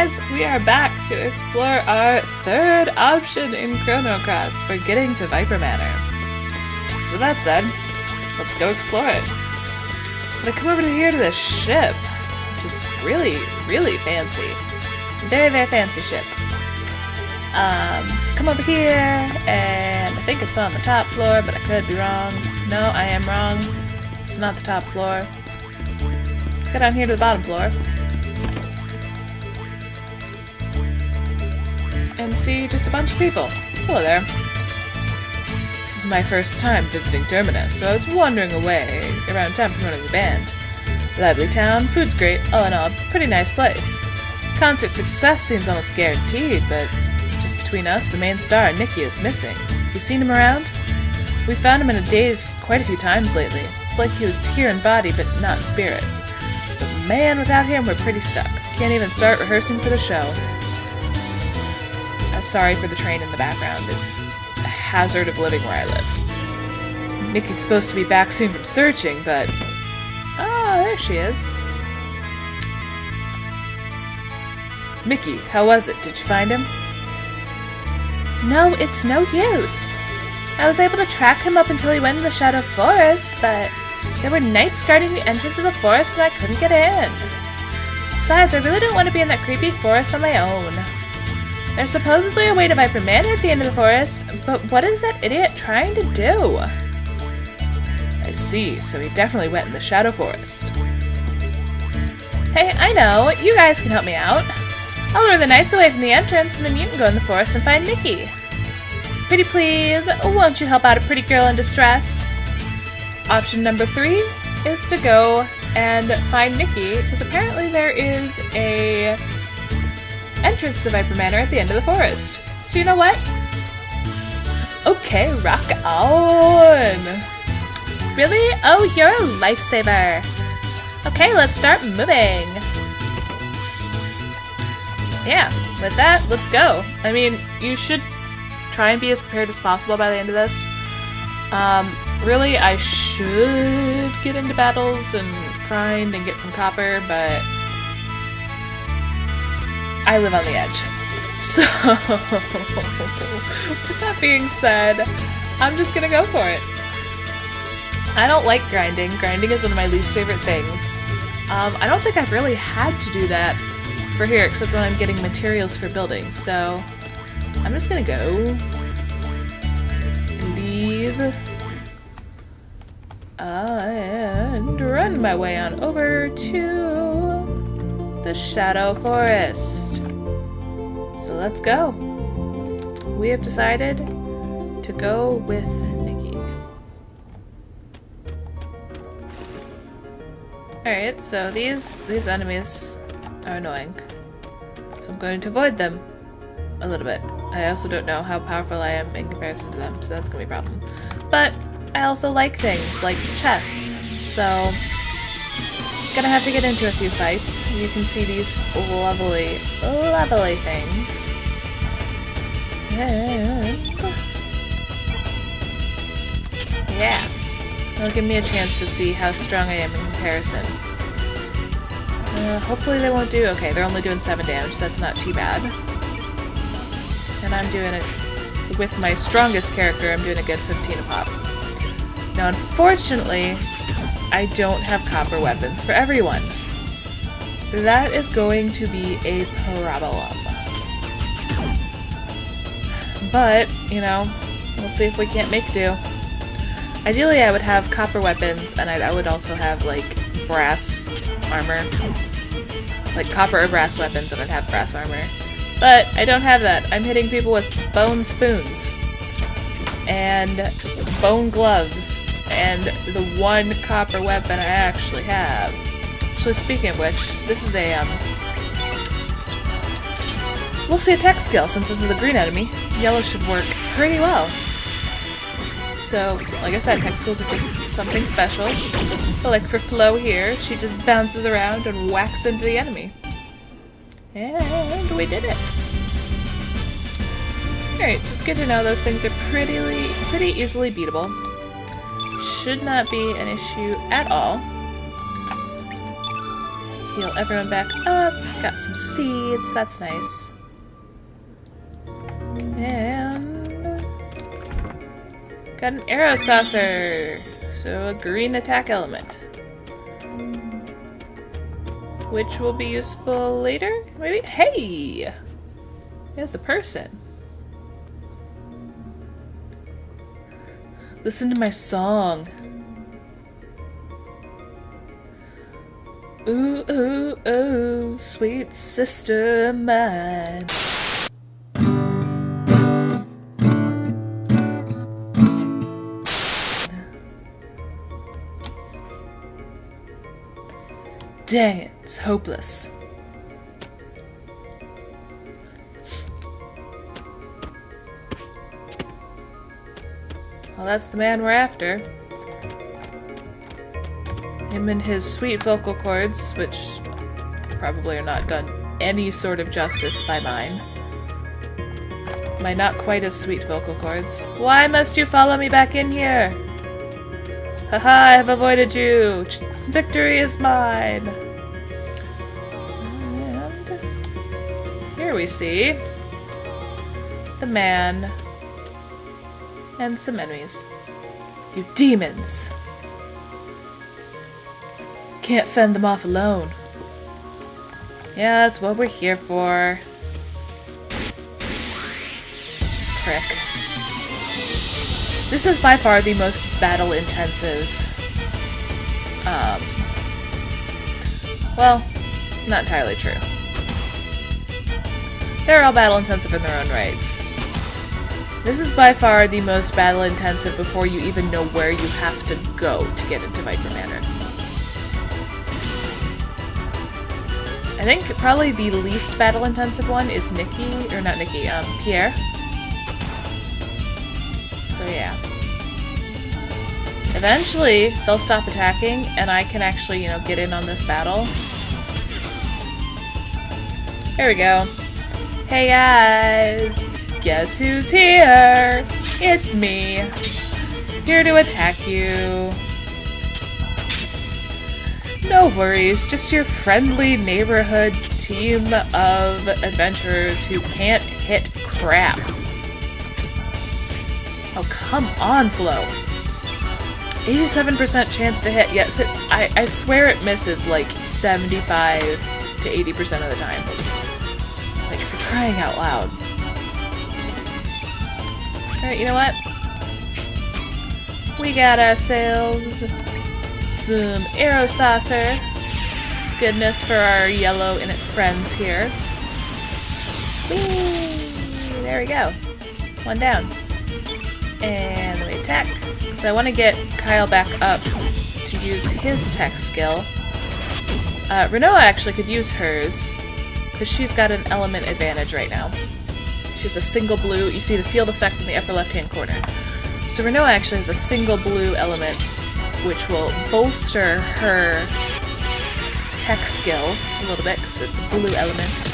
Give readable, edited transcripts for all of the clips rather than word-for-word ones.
guys, we are back to explore our third option in Chrono Cross for getting to Viper Manor. So with that said, let's go explore it. I'm gonna come over here to this ship, which is really, really fancy. Very, very fancy ship. So come over here, and I think it's on the top floor, but I could be wrong. No, I am wrong. It's not the top floor. Go down here to the bottom floor. And see just a bunch of people. Hello there. This is my first time visiting Terminus, so I was wandering away around town promoting the band. Lively town, food's great, all in all, pretty nice place. Concert success seems almost guaranteed, but just between us, the main star, Nikki, is missing. You seen him around? We found him in a daze quite a few times lately. It's like he was here in body, but not in spirit. But man, without him, we're pretty stuck. Can't even start rehearsing for the show. Sorry for the train in the background. It's a hazard of living where I live. Nikki's supposed to be back soon from searching, but... Oh, there she is. Mickey, how was it? Did you find him? No, it's no use. I was able to track him up until he went in the Shadow Forest, but there were knights guarding the entrance of the forest and I couldn't get in. Besides, I really don't want to be in that creepy forest on my own. There's supposedly a way to Viper Manor at the end of the forest, but what is that idiot trying to do? I see, so he definitely went in the Shadow Forest. Hey, I know, you guys can help me out. I'll lure the knights away from the entrance, and then you can go in the forest and find Nikki. Pretty please, won't you help out a pretty girl in distress? Option number 3 is to go and find Nikki, because apparently there is a entrance to Viper Manor at the end of the forest. So you know what? Okay, rock on! Really? Oh, you're a lifesaver. Okay, let's start moving. Yeah, with that, let's go. I mean, you should try and be as prepared as possible by the end of this. Really, I should get into battles and grind and get some copper, but I live on the edge. So, with that being said, I'm just gonna go for it. I don't like grinding. Grinding is one of my least favorite things. I don't think I've really had to do that for here, except when I'm getting materials for building. So, I'm just gonna go. Leave. And run my way on over to the Shadow Forest. So let's go. We have decided to go with Nikki. Alright, so these enemies are annoying. So I'm going to avoid them a little bit. I also don't know how powerful I am in comparison to them, so that's going to be a problem. But I also like things like chests, so gonna have to get into a few fights. You can see these lovely, lovely things. Yeah. It'll give me a chance to see how strong I am in comparison. Hopefully they won't do... Okay, they're only doing 7 damage, so that's not too bad. And I'm doing it... With my strongest character, I'm doing a good 15 a pop. Now, unfortunately, I don't have copper weapons for everyone. That is going to be a problem. But, you know, we'll see if we can't make do. Ideally, I would have copper weapons, and I would also have, like, brass armor. Like, copper or brass weapons, and I'd have brass armor. But I don't have that. I'm hitting people with bone spoons. And bone gloves. And the one copper weapon I actually have. Actually, speaking of which, this is a, we'll see a tech skill, since this is a green enemy. Yellow should work pretty well. So, like I said, tech skills are just something special. But like for Flo here, she just bounces around and whacks into the enemy. And we did it! Alright, so it's good to know those things are pretty easily beatable. Should not be an issue at all. Heal everyone back up. Got some seeds. That's nice. And got an arrow saucer. So a green attack element. Which will be useful later? Maybe? Hey! There's a person. Listen to my song. Ooh, ooh, ooh, sweet sister of mine. Dang it, it's hopeless. Well, that's the man we're after. Him and his sweet vocal cords, which probably are not done any sort of justice by mine. My not quite as sweet vocal cords. Why must you follow me back in here? Haha, I have avoided you! Victory is mine! And here we see the man and some enemies. You demons! Can't fend them off alone. Yeah, that's what we're here for. Prick. This is by far the most battle-intensive, well, not entirely true. They're all battle-intensive in their own rights. This is by far the most battle-intensive before you even know where you have to go to get into Viper Manor. I think probably the least battle-intensive one is Pierre. So yeah. Eventually, they'll stop attacking, and I can actually, get in on this battle. There we go. Hey guys! Guess who's here? It's me. Here to attack you. No worries, just your friendly neighborhood team of adventurers who can't hit crap. Oh, come on, Flo. 87% chance to hit. Yes, I swear it misses like 75 to 80% of the time. Like, for crying out loud. Alright, you know what? We got ourselves some arrow saucer. Goodness for our yellow in it friends here. Whee! There we go. One down. And then we attack. So I want to get Kyle back up to use his tech skill. Renoa actually could use hers, because she's got an element advantage right now. She has a single blue. You see the field effect in the upper left-hand corner. So Renoa actually has a single blue element, which will bolster her tech skill a little bit, because it's a blue element.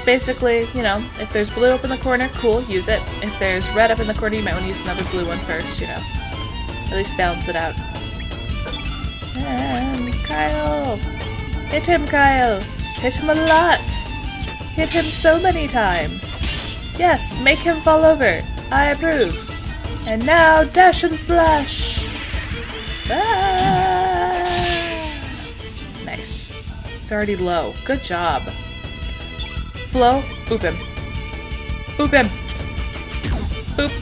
Basically, if there's blue up in the corner, cool, use it. If there's red up in the corner, you might want to use another blue one first, At least balance it out. And Kyle! Hit him, Kyle! Hit him a lot! Hit him so many times! Yes, make him fall over! I approve! And now, dash and slash! Ah! Nice. It's already low. Good job. Flo, boop him. Boop him. Boop.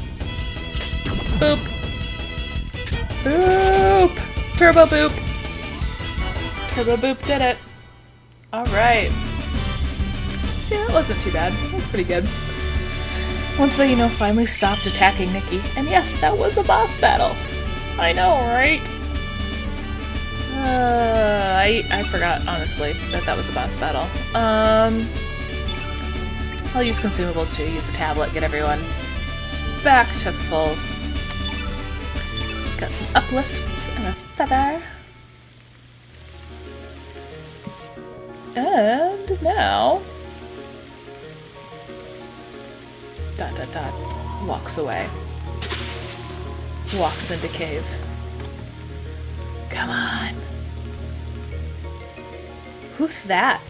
Boop. Boop. Turbo boop. Turbo boop did it. Alright. See, that wasn't too bad. That was pretty good. Once they, finally stopped attacking Nikki. And yes, that was a boss battle. I know, right? I forgot, honestly, that was a boss battle. I'll use consumables too, use the tablet, get everyone back to full. Got some uplifts and a feather. And now... Dot dot dot. Walks away. Walks into cave. Come on. Who's that?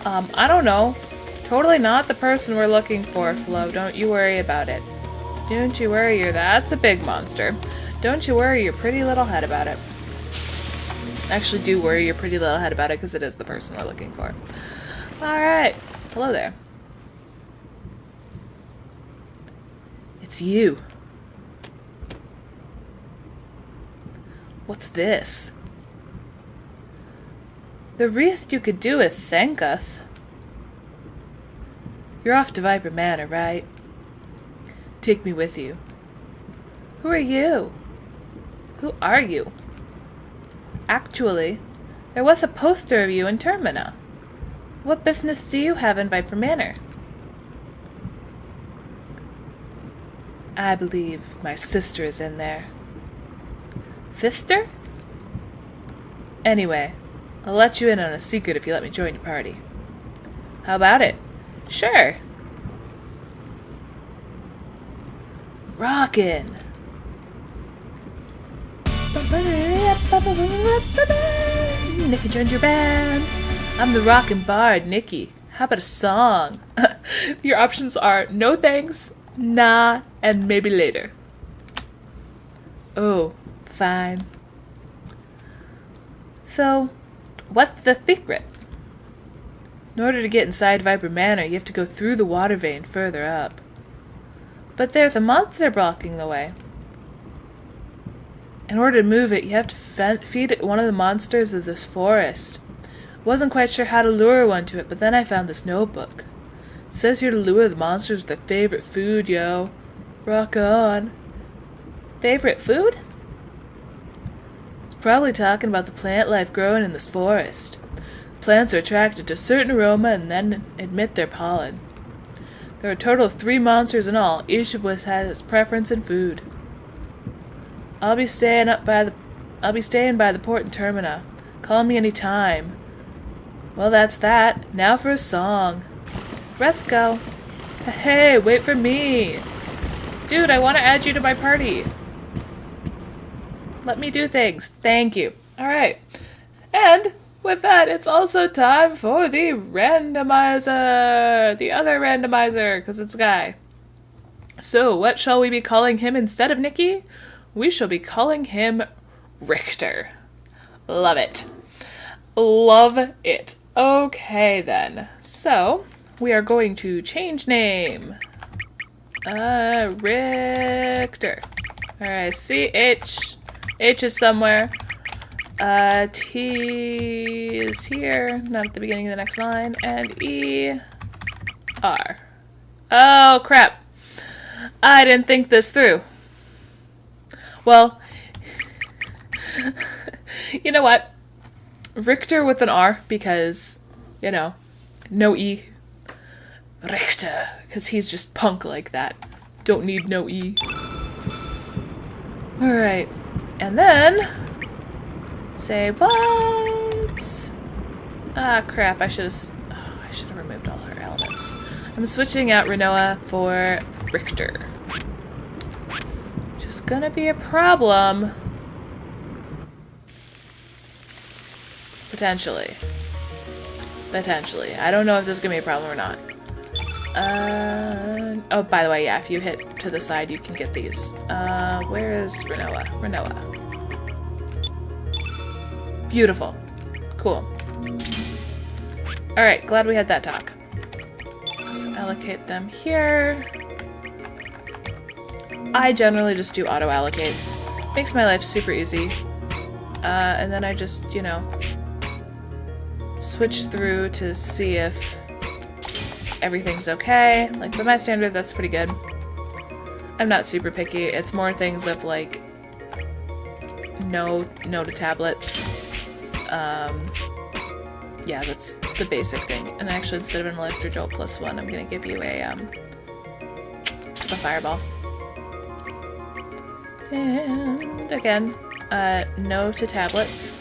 I don't know. Totally not the person we're looking for, Flo. Don't you worry about it. Don't you worry, that's a big monster. Don't you worry your pretty little head about it. Actually, do worry your pretty little head about it, because it is the person we're looking for. Alright. Hello there. It's you. What's this? The wreath you could do with thanketh. You're off to Viper Manor, right? Take me with you. Who are you? Who are you? Actually, there was a poster of you in Termina. What business do you have in Viper Manor? I believe my sister is in there. Sister? Anyway, I'll let you in on a secret if you let me join your party. How about it? Sure. Rockin'. Nikki joined your band. I'm the rockin' bard, Nikki. How about a song? Your options are no thanks, nah, and maybe later. Oh, fine. So, what's the secret? In order to get inside Viper Manor, you have to go through the water vein further up. But there's a monster blocking the way. In order to move it, you have to feed one of the monsters of this forest. Wasn't quite sure how to lure one to it, but then I found this notebook. It says here to lure the monsters with their favorite food, yo. Rock on. Favorite food? It's probably talking about the plant life growing in this forest. Plants are attracted to a certain aroma and then emit their pollen. There are a total of 3 monsters in all, each of which has its preference in food. I'll be staying by the port in Termina. Call me any time. Well, that's that. Now for a song. Let's go. Hey, wait for me. Dude, I want to add you to my party. Let me do things. Thank you. Alright. And with that, it's also time for the randomizer. The other randomizer, because it's a guy. So, what shall we be calling him instead of Nikki? We shall be calling him Richter. Love it. Love it. Okay, then. So, we are going to change name. Richter. Alright, C-H. H is somewhere. T is here, not at the beginning of the next line, and E, R. Oh, crap. I didn't think this through. Well, you know what? Richter with an R, because, you know, no E. Richter, because he's just punk like that. Don't need no E. Alright, and then say what? Ah, crap, I should have removed all her elements. I'm switching out Renoa for Richter. Which is gonna be a problem. Potentially. Potentially. I don't know if this is gonna be a problem or not. Oh, by the way, yeah, if you hit to the side, you can get these. Where is Renoa? Renoa. Beautiful. Cool. Alright, glad we had that talk. Let's allocate them here. I generally just do auto allocates. Makes my life super easy. And then I just, you know, switch through to see if everything's okay. Like, by my standard, that's pretty good. I'm not super picky. It's more things of, like, no to tablets. Yeah, that's the basic thing. And actually, instead of an Electrojolt +1, I'm gonna give you a Fireball. And again, no to tablets.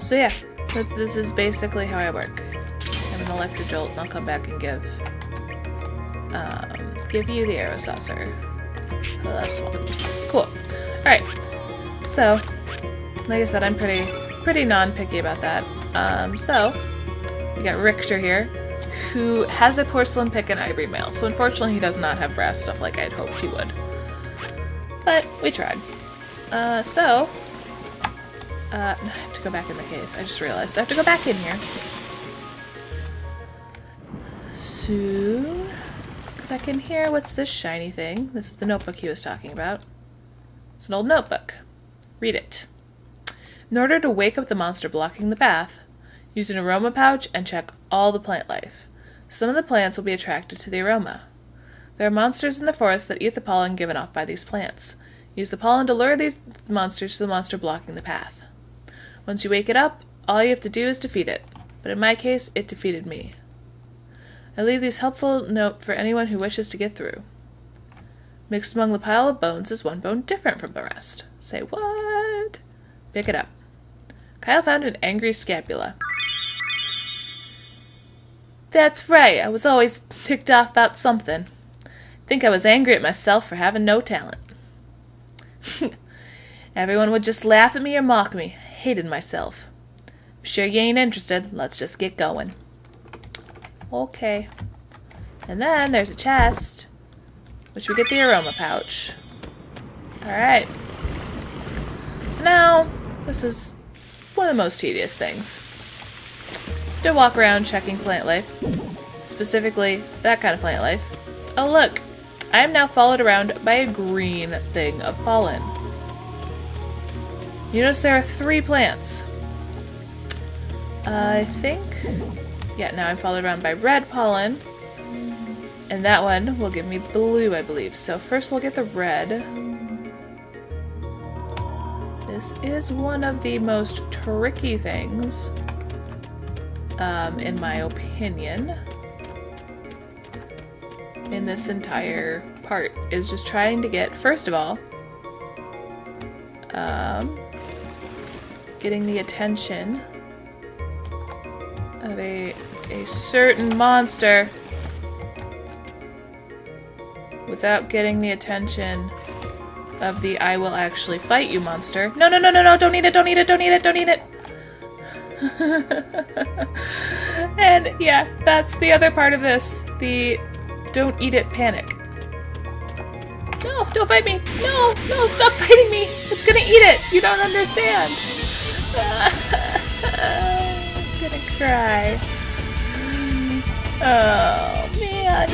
So yeah, this is basically how I work. I'm an Electrojolt, and I'll come back and give you the Arrow Saucer. This one. Cool. Alright. So, like I said, I'm pretty pretty non-picky about that. So, we got Richter here, who has a porcelain pick and ivory mail. So unfortunately he does not have brass stuff like I'd hoped he would. But we tried. I have to go back in the cave. I just realized I have to go back in here. So, back in here, what's this shiny thing? This is the notebook he was talking about. It's an old notebook. Read it. In order to wake up the monster blocking the path, use an aroma pouch and check all the plant life. Some of the plants will be attracted to the aroma. There are monsters in the forest that eat the pollen given off by these plants. Use the pollen to lure these monsters to the monster blocking the path. Once you wake it up, all you have to do is defeat it. But in my case, it defeated me. I leave this helpful note for anyone who wishes to get through. Mixed among the pile of bones is one bone different from the rest. Say what? Pick it up. Kyle found an angry scapula. That's right, I was always ticked off about something. Think I was angry at myself for having no talent. Everyone would just laugh at me or mock me. Hated myself. Sure you ain't interested. Let's just get going. Okay. And then there's a chest, which we get the aroma pouch. Alright. So now, this is one of the most tedious things. To walk around checking plant life. Specifically, that kind of plant life. Oh look! I am now followed around by a green thing of pollen. You notice there are 3 plants. I think... Yeah, now I'm followed around by red pollen. And that one will give me blue, I believe. So first we'll get the red. This is one of the most tricky things, in my opinion, in this entire part, is just trying to get, first of all, getting the attention of a certain monster without getting the attention of the I will actually fight you monster. No, no, no, no, no, don't eat it, don't eat it, don't eat it, don't eat it! And yeah, that's the other part of this, the don't eat it panic. No, don't fight me! No, no, stop fighting me! It's gonna eat it! You don't understand! I'm gonna cry. Oh, man.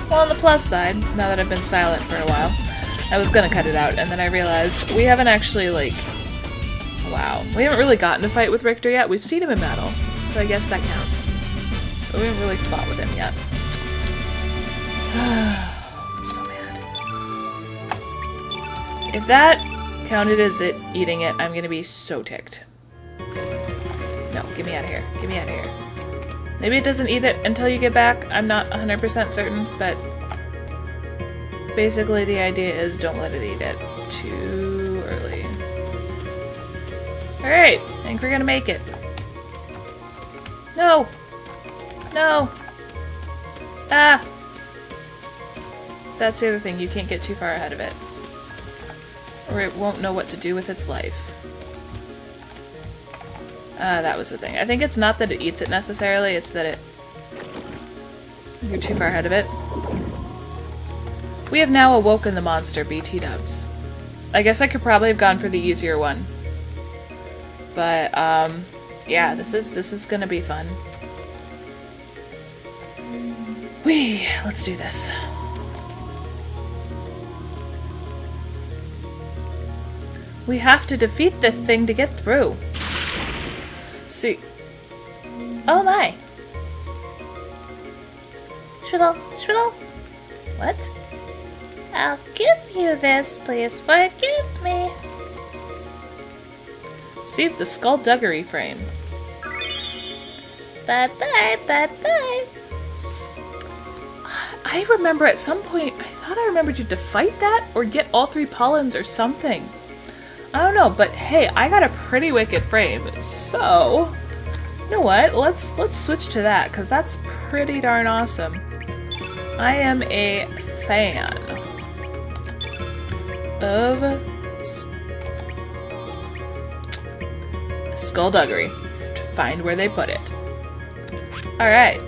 Well, on the plus side, now that I've been silent for a while, I was gonna cut it out, and then I realized we haven't actually, like... Wow. We haven't really gotten to fight with Richter yet. We've seen him in battle, so I guess that counts. But we haven't really fought with him yet. I'm so mad. If that counted as it eating it, I'm gonna be so ticked. No, get me out of here. Get me out of here. Maybe it doesn't eat it until you get back. I'm not 100% certain, but basically the idea is don't let it eat it too early. Alright, I think we're gonna make it. No! No! Ah! That's the other thing, you can't get too far ahead of it. Or it won't know what to do with its life. That was the thing. I think it's not that it eats it necessarily, it's that you're too far ahead of it. We have now awoken the monster, BT dubs. I guess I could probably have gone for the easier one. But, yeah, this is gonna be fun. Let's do this. We have to defeat the thing to get through. See. Oh my. Shriddle, Shriddle. What? I'll give you this, please forgive me. See the skullduggery frame. Bye-bye, bye-bye. I remember at some point, I thought I remembered you to fight that or get all 3 pollens or something. I don't know, but hey, I got a pretty wicked frame, so you know what? Let's switch to that, because that's pretty darn awesome. I am a fan of skullduggery. To find where they put it. Alright,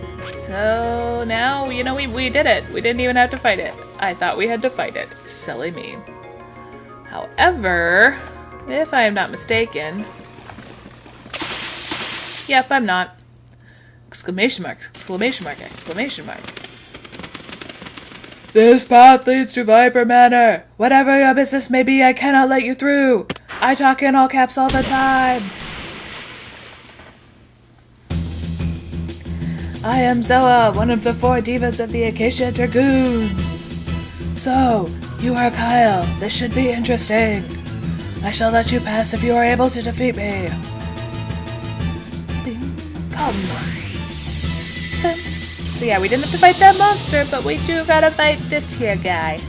so now, you know, we did it. We didn't even have to fight it. I thought we had to fight it. Silly me. However, if I am not mistaken... Yep, I'm not. Exclamation mark, exclamation mark, exclamation mark. This path leads to Viper Manor. Whatever your business may be, I cannot let you through. I talk in all caps all the time. I am Zoa, one of the 4 divas of the Acacia Dragoons. So, you are Kyle. This should be interesting. I shall let you pass if you are able to defeat me. Come. So yeah, we didn't have to fight that monster, but we do gotta fight this here guy.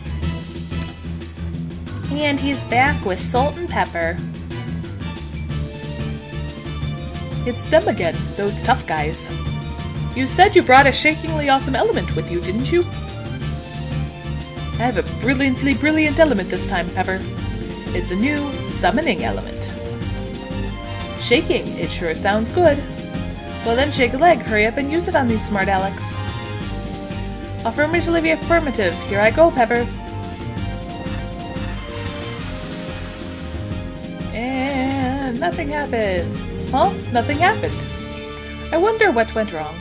And he's back with salt and pepper. It's them again, those tough guys. You said you brought a shakingly awesome element with you, didn't you? I have a brilliantly brilliant element this time, Pepper. It's a new summoning element. Shaking, it sure sounds good. Well then shake a leg, hurry up and use it on these smart Alex. Affirmatively affirmative, here I go, Pepper. And nothing happens. Huh? Nothing happened. I wonder what went wrong.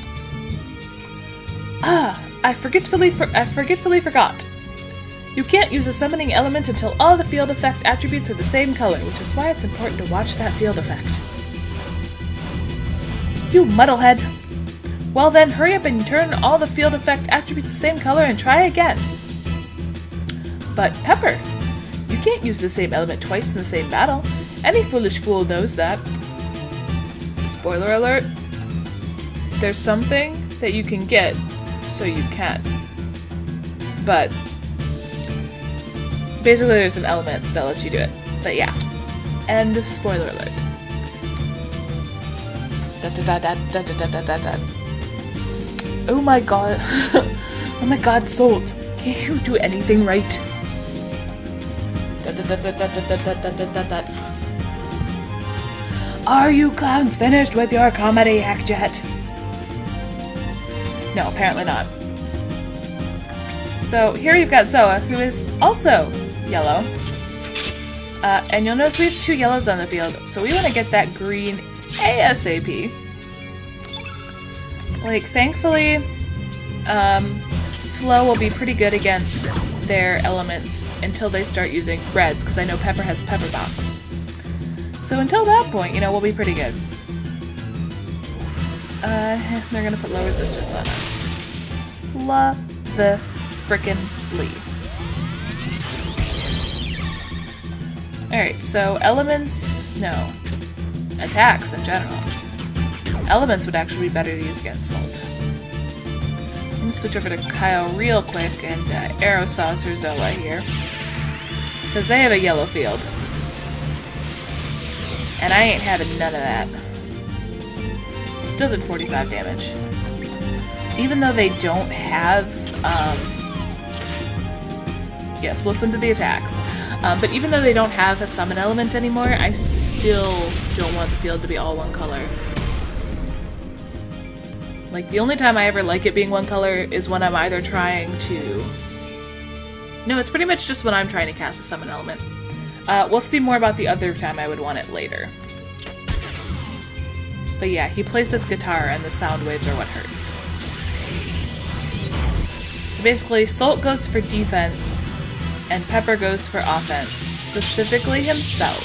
Ah, I forgetfully forgot. You can't use a summoning element until all the field effect attributes are the same color, which is why it's important to watch that field effect. You muddlehead! Well then, hurry up and turn all the field effect attributes the same color and try again. But Pepper, you can't use the same element twice in the same battle. Any foolish fool knows that. Spoiler alert, there's something that you can get so you can. But basically there's an element that lets you do it. But yeah. End of spoiler alert. Oh my god. Oh my god, Salt. Can't you do anything right? Are you clowns finished with your comedy act yet? No, apparently not. So here you've got Zoa, who is also yellow. And you'll notice we have 2 yellows on the field, so we want to get that green ASAP. Like, thankfully, Flo will be pretty good against their elements until they start using reds, because I know Pepper has Pepper Box. So until that point, you know, we'll be pretty good. They're gonna put low resistance on us. The frickin' Lee. Alright, so elements, no. Attacks in general. Elements would actually be better to use against Salt. I'm gonna switch over to Kyle real quick and Arrow Saucer Zoa here. Because they have a yellow field. And I ain't having none of that. Still did 45 damage. Even though they don't have, yes, listen to the attacks. But even though they don't have a summon element anymore, I still don't want the field to be all one color. Like, the only time I ever like it being one color is when I'm either trying to... No, it's pretty much just when I'm trying to cast a summon element. We'll see more about the other time I would want it later. But yeah, he plays this guitar and the sound waves are what hurts. So basically, Salt goes for defense and Pepper goes for offense. Specifically himself.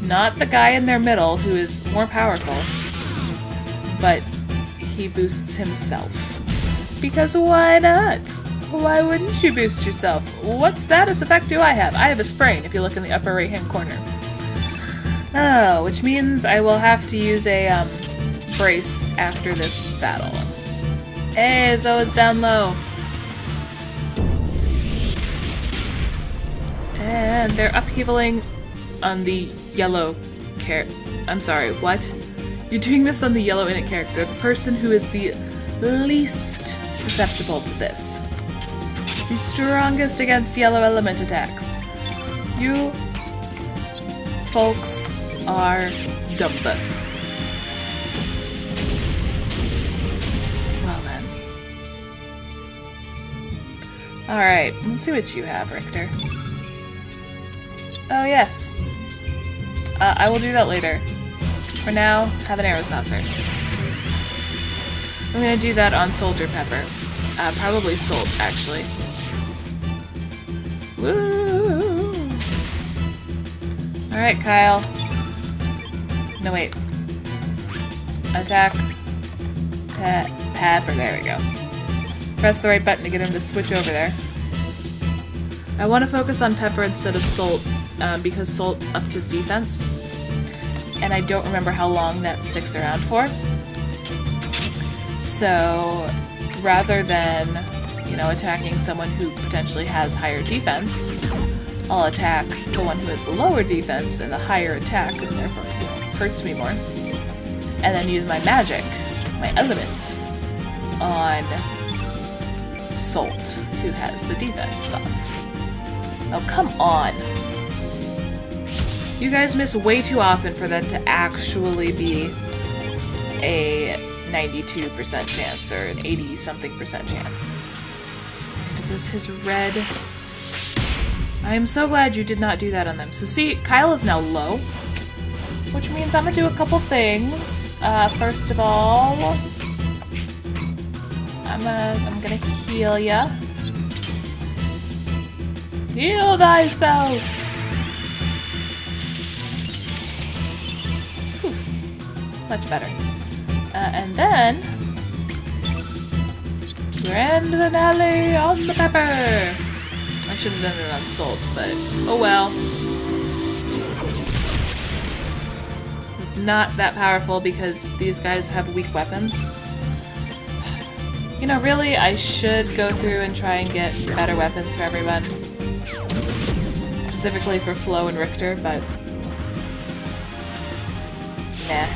Not the guy in their middle who is more powerful, but he boosts himself. Because why not? Why wouldn't you boost yourself? What status effect do I have? I have a sprain if you look in the upper right hand corner. Oh, which means I will have to use a brace after this battle. Hey, Zoa's down low. And they're upheavaling on the yellow I'm sorry, what? You're doing this on the yellow init character, the person who is the least susceptible to this. The strongest against yellow element attacks. You folks are dumb. Well then. Alright, let's see what you have, Richter. Oh yes. I will do that later. For now, have an arrow saucer. I'm gonna do that on Soldier Pepper. Probably Salt, actually. Woo! Alright, Kyle. No, wait. Attack. Pepper, there we go. Press the right button to get him to switch over there. I want to focus on Pepper instead of Salt, because Salt upped his defense. And I don't remember how long that sticks around for. So, rather than, you know, attacking someone who potentially has higher defense, I'll attack the one who has the lower defense and the higher attack, and therefore it hurts me more. And then use my magic, my elements, on Salt, who has the defense buff. Oh, come on! You guys miss way too often for that to actually be a 92% chance, or an 80-something% chance. And it was his red. I am so glad you did not do that on them. So see, Kyle is now low, which means I'm gonna do a couple things. First of all, I'm gonna heal ya. Heal thyself! Whew. Much better. And then, grand finale on the pepper! I should have done it on Salt, but oh well. It's not that powerful because these guys have weak weapons. You know, really, I should go through and try and get better weapons for everyone. Specifically for Flo and Richter, but nah.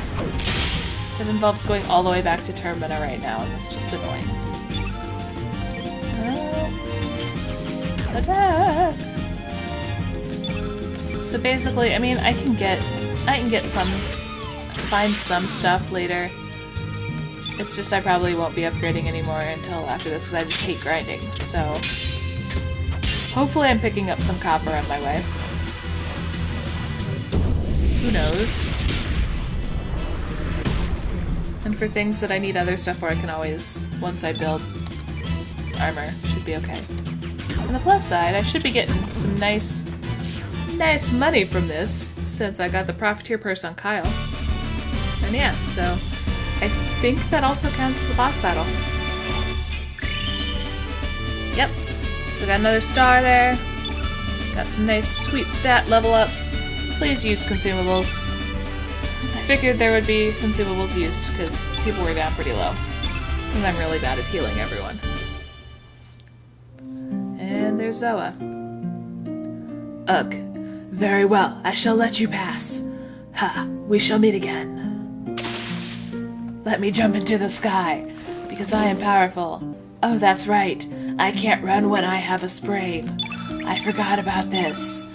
It involves going all the way back to Termina right now, and it's just annoying. Attack! So basically, I mean, I can get find some stuff later. It's just I probably won't be upgrading anymore until after this, because I just hate grinding, so hopefully I'm picking up some copper on my way. Who knows? And for things that I need other stuff for, I can always, once I build armor, should be okay. On the plus side, I should be getting some nice money from this, since I got the Profiteer purse on Kyle. And yeah, so I think that also counts as a boss battle. Yep. So got another star there. Got some nice sweet stat level ups. Please use consumables. I figured there would be consumables used because people were down pretty low. And I'm really bad at healing everyone. And there's Zoa. Ugh. Very well, I shall let you pass. Ha, we shall meet again. Let me jump into the sky, because I am powerful. Oh, that's right. I can't run when I have a sprain. I forgot about this.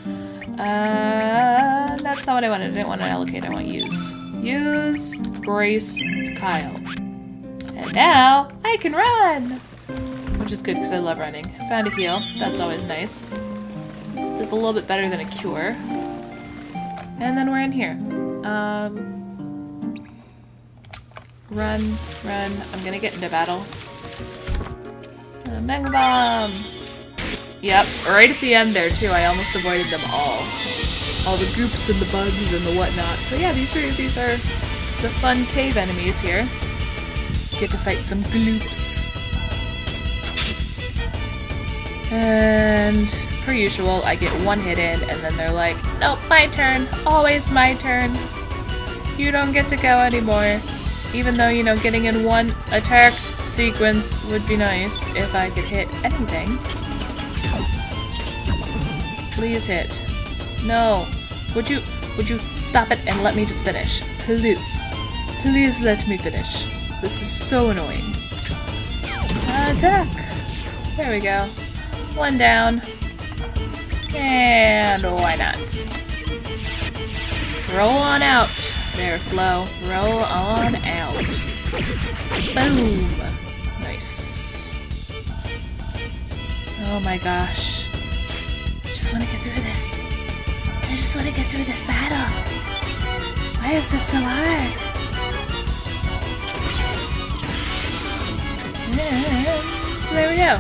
That's not what I wanted. I didn't want to allocate, I want use. Use, brace, Kyle. And now, I can run! Which is good, because I love running. Found a heal. That's always nice. Just a little bit better than a cure. And then we're in here. Run. I'm gonna get into battle. Mega Bomb! Yep, right at the end there too, I almost avoided them all. All the goops and the bugs and the whatnot. So yeah, these are the fun cave enemies here. Get to fight some gloops. And per usual, I get one hit in and then they're like, nope, my turn. Always my turn. You don't get to go anymore. Even though, you know, getting in one attack sequence would be nice if I could hit anything. Please hit. No. Would you stop it and let me just finish? Please. Please let me finish. This is so annoying. Attack! There we go. One down. And why not? Roll on out. There, Flo. Roll on out. Boom. Nice. Oh my gosh. I just want to get through this. I just want to get through this battle. Why is this so hard? And there we go.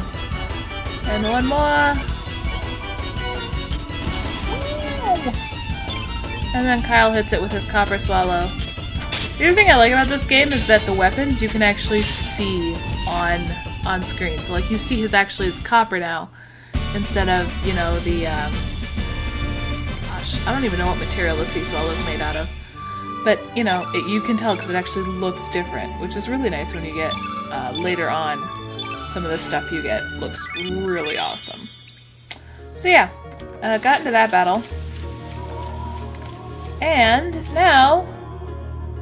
And one more. And then Kyle hits it with his copper swallow. The other thing I like about this game is that the weapons you can actually see on screen. So like you see his copper now instead of, you know, the gosh, I don't even know what material the sea swallow is made out of. But, you know, you can tell because it actually looks different, which is really nice when you get later on. Some of the stuff you get looks really awesome. So yeah, got into that battle. And now,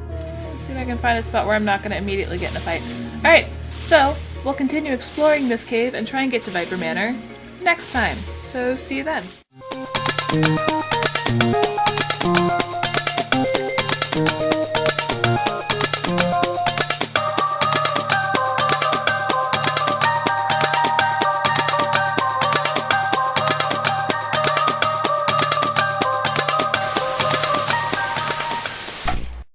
let's see if I can find a spot where I'm not going to immediately get in a fight. Alright, so we'll continue exploring this cave and try and get to Viper Manor next time. So see you then.